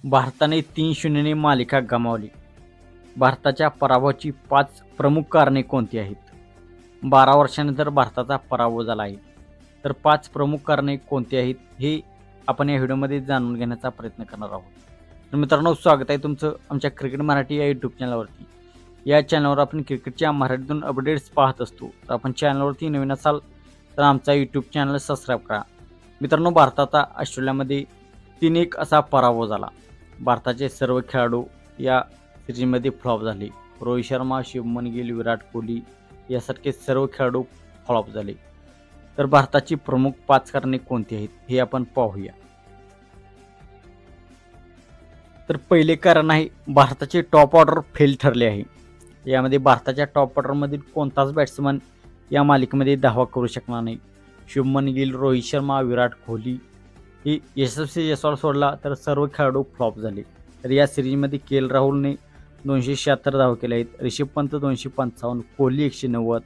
भारताने 3-0 ने मालिका गमावली. भारताच्या पराभवाची 5 प्रमुख कारणे कोणती आहेत? 12 वर्षानंतर भारताचा पराभव झाला आहे. तर 5 प्रमुख कारणे कोणती आहेत हे आपण या व्हिडिओमध्ये जाणून घेण्याचा प्रयत्न करणार आहोत. तर मित्रांनो, स्वागत आहे तुमचं आमच्या क्रिकेट मराठी या यूट्यूब चॅनलवरती. या चॅनलवर आपण क्रिकेटच्या मराठीतून अपडेट्स पाहत असतो. तर आपण चॅनलवरती नवीन असाल तर आमचा यूट्यूब चॅनल सबस्क्राईब करा. मित्रांनो, भारताचा ऑस्ट्रेलियामध्ये 3-1 असा पराभव झाला. भारताचे सर्व खेळाडू या सिरीजमध्ये फ्लॉप झाले. रोहित शर्मा, शुभमन गिल, विराट कोहली यासारखे सर्व खेळाडू फ्लॉप झाले. तर भारताची प्रमुख 5 कारणे कोणती आहेत हे आपण पाहूया. तर पहिले कारण आहे भारताचे टॉप ऑर्डर फेल ठरले आहे. यामध्ये भारताच्या टॉप ऑर्डरमधील कोणताच बॅट्समन या मालिकेमध्ये धावा करू शकणार नाही. शुभमन गिल, रोहित शर्मा, विराट कोहली ही यशस्वी जयस्वाल सोडला तर सर्व खेळाडू फ्लॉप झाले. तर या सिरीजमध्ये राहुलने 276 धावा केल्या आहेत, ऋषभ पंत 255, कोहली 190,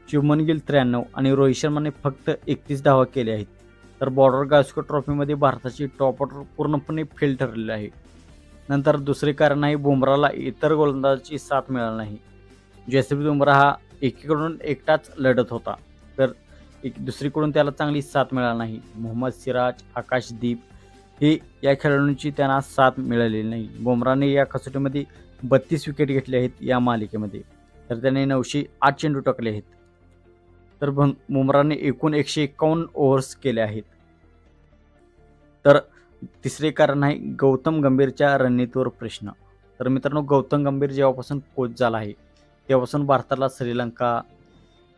शुभमन गिल 93 आणि रोहित शर्माने फक्त 31 धावा केल्या आहेत. तर बॉर्डर गावस्कर ट्रॉफीमध्ये भारताची टॉप ऑर्डर पूर्णपणे फेल ठरलेली आहे. नंतर दुसरे कारण आहे बुमराला इतर गोलंदाजाची साथ मिळाली नाही. जसप्रीत बुमराह हा एकीकडून एकटाच लढत होता, तर दुसरीकडून त्याला चांगली साथ मिळाली नाही. मोहम्मद सिराज, आकाशदीप हे या खेळाडूंची त्यांना साथ मिळालेली नाही. बुमराहने या कसोटीमध्ये 32 विकेट घेतले आहेत या मालिकेमध्ये. तर त्याने 908 चेंडू टाकले आहेत. तर बुमराहने एकूण 151 ओव्हर्स केले आहेत. तर तिसरे कारण आहे गौतम गंभीरच्या रणनीतीवर प्रश्न. तर मित्रांनो, गौतम गंभीर जेव्हापासून कोच झाला आहे तेव्हापासून भारताला श्रीलंका,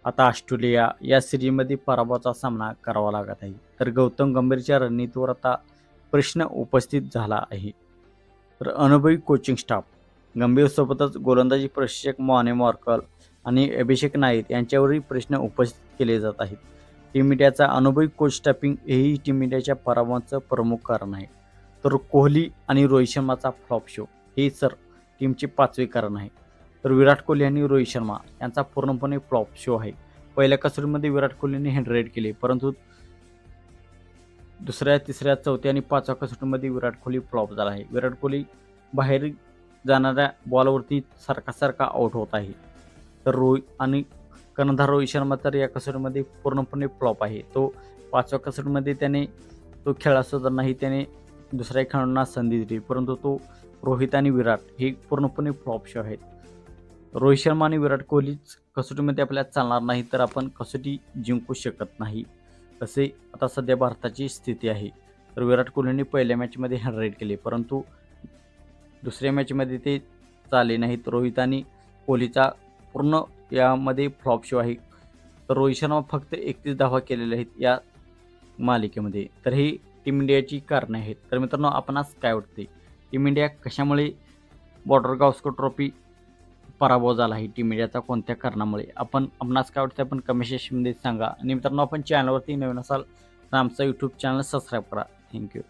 आता ऑस्ट्रेलिया या सिरीजमध्ये पराभवाचा सामना करावा लागत आहे. तर गौतम गंभीरच्या रणनीतीवर आता प्रश्न उपस्थित झाला आहे. तर अनुभवी कोचिंग स्टाफ, गंभीरसोबतच गोलंदाजी प्रशिक्षक मॉने मार्कल आणि अभिषेक नाईर यांच्यावरही प्रश्न उपस्थित केले जात आहेत. टीम इंडियाचा अनुभवी कोच स्टाफिंग हेही टीम इंडियाच्या पराभवाचं प्रमुख कारण आहे. तर कोहली आणि रोहित शर्माचा फ्लॉप शो हे टीमचे 5वे कारण आहे. तर विराट कोहली आणि रोहित शर्मा यांचा पूर्णपणे फ्लॉप शो आहे. पहिल्या कसोटीमध्ये विराट कोहलीने 100 केले, परंतु दुसऱ्या, तिसऱ्या, चौथ्या आणि 5व्या कसोटीमध्ये विराट कोहली फ्लॉप झाला आहे. विराट कोहली बाहेर जाणाऱ्या बॉलवरती सारखा आउट होत आहे. तर कर्णधार रोहित शर्मा तर या कसोटीमध्ये पूर्णपणे फ्लॉप आहे. तो 5व्या कसोटीमध्ये तो खेळला सुद्धा नाही. त्याने दुसऱ्या खेळाडूंना संधी दिली, परंतु तो रोहित आणि विराट हे पूर्णपणे फ्लॉप शो आहेत. रोहित शर्मा आणि विराट कोहलीच कसोटीमध्ये आपल्याला चालणार नाही तर आपण कसोटी जिंकू शकत नाही, असे आता सध्या भारताची स्थिती आहे. तर विराट कोहलीने पहिल्या मॅचमध्ये 100 केले, परंतु दुसऱ्या मॅचमध्ये ते चालले नाहीत. रोहित आणि कोहलीचा पूर्ण यामध्ये फ्लॉप शो आहे. तर रोहित शर्मा फक्त 31 धावा केलेल्या आहेत या मालिकेमध्ये. तर ही टीम इंडियाची कारणे आहेत. तर मित्रांनो, आपणास काय वाटते, टीम इंडिया कशामुळे बॉर्डर गावस्कर ट्रॉफी पराभव झाला आहे टीम इंडियाचा, कोणत्या कारणामुळे? आपणास काय वाटतं आपण कमेंट सेक्शनमध्ये सांगा. आणि मित्रांनो, आपण चॅनलवरती नवीन असाल तर आमचा यूट्यूब चॅनल सबस्क्राईब करा. थँक्यू.